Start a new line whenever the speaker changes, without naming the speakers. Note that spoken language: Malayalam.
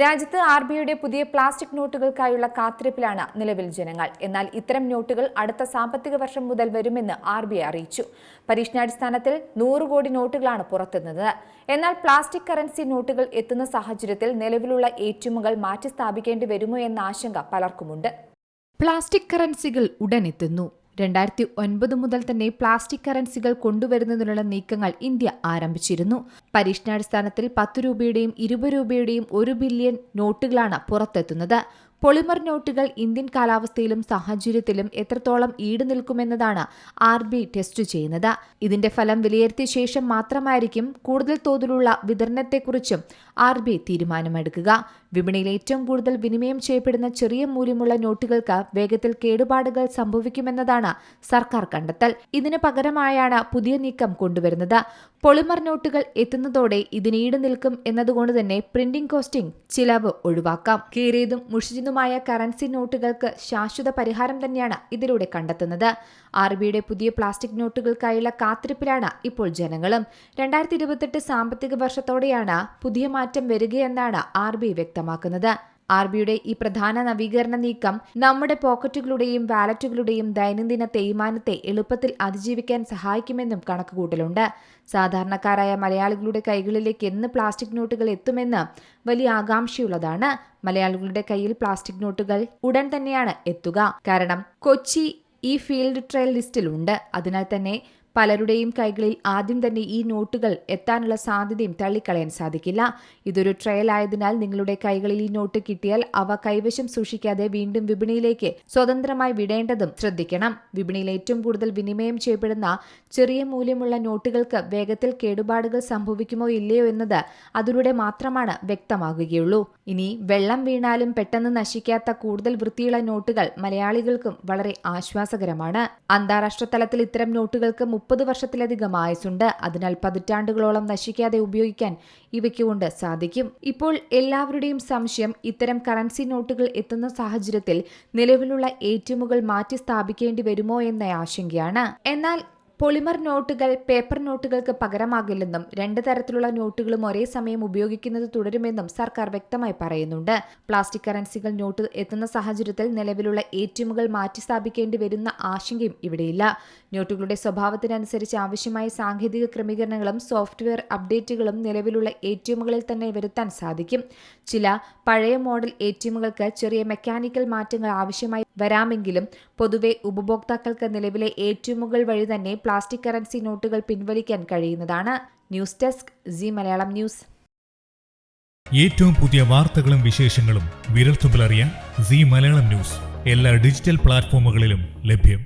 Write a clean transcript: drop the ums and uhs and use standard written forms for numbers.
രാജ്യത്ത് RBIയുടെ പുതിയ പ്ലാസ്റ്റിക് നോട്ടുകൾക്കായുള്ള കാത്തിരിപ്പിലാണ് നിലവിൽ ജനങ്ങൾ. എന്നാൽ ഇത്തരം നോട്ടുകൾ അടുത്ത സാമ്പത്തിക വർഷം മുതൽ വരുമെന്ന് RBI അറിയിച്ചു. പരീക്ഷണാടിസ്ഥാനത്തിൽ 100 കോടി നോട്ടുകളാണ് പുറത്തുവരുന്നത്. എന്നാൽ പ്ലാസ്റ്റിക് കറൻസി നോട്ടുകൾ എത്തുന്ന സാഹചര്യത്തിൽ നിലവിലുള്ള ATMകൾ മാറ്റി സ്ഥാപിക്കേണ്ടി വരുമോ എന്ന ആശങ്ക പലർക്കുമുണ്ട്.
പ്ലാസ്റ്റിക് കറൻസികൾ ഉടനെത്തുന്നു. 2009 മുതൽ തന്നെ പ്ലാസ്റ്റിക് കറൻസികൾ കൊണ്ടുവരുന്നതിനുള്ള നീക്കങ്ങൾ ഇന്ത്യ ആരംഭിച്ചിരുന്നു. പരീക്ഷണാടിസ്ഥാനത്തിൽ 10 രൂപയുടെയും 20 രൂപയുടെയും 1 ബില്യൺ നോട്ടുകളാണ് പുറത്തെത്തുന്നത്. പോളിമർ നോട്ടുകൾ ഇന്ത്യൻ കാലാവസ്ഥയിലും സാഹചര്യത്തിലും എത്രത്തോളം ഈട് നിൽക്കുമെന്നതാണ് RBI ടെസ്റ്റ് ചെയ്യുന്നത്. ഇതിന്റെ ഫലം വിലയിരുത്തിയ ശേഷം മാത്രമായിരിക്കും കൂടുതൽ തോതിലുള്ള വിതരണത്തെക്കുറിച്ചും RBI തീരുമാനമെടുക്കുക. വിപണിയിൽ ഏറ്റവും കൂടുതൽ വിനിമയം ചെയ്യപ്പെടുന്ന ചെറിയ മൂല്യമുള്ള നോട്ടുകൾക്ക് വേഗത്തിൽ കേടുപാടുകൾ സംഭവിക്കുമെന്നതാണ് സർക്കാർ കണ്ടെത്തൽ. ഇതിന് പകരമായാണ് പുതിയ നീക്കം കൊണ്ടുവരുന്നത്. പോളിമർ നോട്ടുകൾ എത്തുന്നതോടെ ഇതിന് ഈട് നിൽക്കും എന്നതുകൊണ്ട് തന്നെ പ്രിന്റിംഗ് കോസ്റ്റിംഗ് ചിലവ് ഒഴിവാക്കാം. കീറിയതും മുഷിഞ്ഞതുമായ കറൻസി നോട്ടുകൾക്ക് ശാശ്വത പരിഹാരം തന്നെയാണ് ഇതിലൂടെ കണ്ടെത്തുന്നത്. RBIയുടെ പുതിയ പ്ലാസ്റ്റിക് നോട്ടുകൾക്കായുള്ള കാത്തിരിപ്പിലാണ് ഇപ്പോൾ ജനങ്ങളും. 2028 സാമ്പത്തിക വർഷത്തോടെയാണ് പുതിയ മാറ്റം വരികയെന്നാണ് RBI വ്യക്തമാക്കുന്നത്. RBIയുടെ ഈ പ്രധാന നവീകരണ നീക്കം നമ്മുടെ പോക്കറ്റുകളുടെയും വാലറ്റുകളുടെയും ദൈനംദിന തേയ്മാനത്തെ എളുപ്പത്തിൽ അതിജീവിക്കാൻ സഹായിക്കുമെന്നും കണക്കുകൂട്ടലുണ്ട്. സാധാരണക്കാരായ മലയാളികളുടെ കൈകളിലേക്ക് എന്ന് പ്ലാസ്റ്റിക് നോട്ടുകൾ എത്തുമെന്ന് വലിയ ആകാംക്ഷയുള്ളതാണ്. മലയാളികളുടെ കയ്യിൽ പ്ലാസ്റ്റിക് നോട്ടുകൾ ഉടൻ തന്നെയാണ് എത്തുക. കാരണം കൊച്ചി ഈ ഫീൽഡ് ട്രയൽ ലിസ്റ്റിലുണ്ട്. അതിനാൽ തന്നെ പലരുടെയും കൈകളിൽ ആദ്യം തന്നെ ഈ നോട്ടുകൾ എത്താനുള്ള സാധ്യതയും തള്ളിക്കളയാൻ സാധിക്കില്ല. ഇതൊരു ട്രയൽ ആയതിനാൽ നിങ്ങളുടെ കൈകളിൽ ഈ നോട്ട് കിട്ടിയാൽ അവ കൈവശം സൂക്ഷിക്കാതെ വീണ്ടും വിപണിയിലേക്ക് സ്വതന്ത്രമായി വിടേണ്ടതും ശ്രദ്ധിക്കണം. വിപണിയിൽ ഏറ്റവും കൂടുതൽ വിനിമയം ചെയ്യപ്പെടുന്ന ചെറിയ മൂല്യമുള്ള നോട്ടുകൾക്ക് വേഗത്തിൽ കേടുപാടുകൾ സംഭവിക്കുമോ ഇല്ലയോ എന്നത് അതിലൂടെ മാത്രമാണ് വ്യക്തമാകുകയുള്ളൂ. ഇനി വെള്ളം വീണാലും പെട്ടെന്ന് നശിക്കാത്ത കൂടുതൽ വൃത്തിയുള്ള നോട്ടുകൾ മലയാളികൾക്കും വളരെ ആശ്വാസകരമാണ്. അന്താരാഷ്ട്ര തലത്തിൽ ഇത്തരം നോട്ടുകൾക്ക് 30 വർഷത്തിലധികം ആയുസ്സുണ്ട്. അതിനാൽ പതിറ്റാണ്ടുകളോളം നശിക്കാതെ ഉപയോഗിക്കാൻ ഇവയ്ക്ക് കൊണ്ട് സാധിക്കും. ഇപ്പോൾ എല്ലാവരുടെയും സംശയം ഇത്തരം കറൻസി നോട്ടുകൾ എത്തുന്ന സാഹചര്യത്തിൽ നിലവിലുള്ള ATMകൾ മാറ്റി സ്ഥാപിക്കേണ്ടി വരുമോ എന്ന ആശങ്കയാണ്. എന്നാൽ പോളിമർ നോട്ടുകൾ പേപ്പർ നോട്ടുകൾക്ക് പകരമാകില്ലെന്നും 2 തരത്തിലുള്ള നോട്ടുകളും ഒരേ സമയം ഉപയോഗിക്കുന്നത് തുടരുമെന്നും സർക്കാർ വ്യക്തമായി പറയുന്നുണ്ട്. പ്ലാസ്റ്റിക് കറൻസികൾ നോട്ട് എത്തുന്ന സാഹചര്യത്തിൽ നിലവിലുള്ള ATMകൾ മാറ്റി സ്ഥാപിക്കേണ്ടി വരുന്ന ആശങ്കയും ഇവിടെയില്ല. നോട്ടുകളുടെ സ്വഭാവത്തിനനുസരിച്ച് ആവശ്യമായ സാങ്കേതിക ക്രമീകരണങ്ങളും സോഫ്റ്റ്വെയർ അപ്ഡേറ്റുകളും നിലവിലുള്ള ATMകളിൽ തന്നെ വരുത്താൻ സാധിക്കും. ചില പഴയ മോഡൽ ATMകൾക്ക് ചെറിയ മെക്കാനിക്കൽ മാറ്റങ്ങൾ ആവശ്യമായി വരാമെങ്കിലും പൊതുവെ ഉപഭോക്താക്കൾക്ക് നിലവിലെ ATMകൾ വഴി തന്നെ പ്ലാസ്റ്റിക് കറൻസി നോട്ടുകൾ പിൻവലിക്കാൻ കഴിയുന്നതാണ്. News desk C Malayalam news.
ഏറ്റവും പുതിയ വാർത്തകളും വിശേഷങ്ങളും വിരൽത്തുമ്പിലറിയാൻ സി മലയാളം ന്യൂസ് എല്ലാ ഡിജിറ്റൽ പ്ലാറ്റ്ഫോമുകളിലും ലഭ്യം.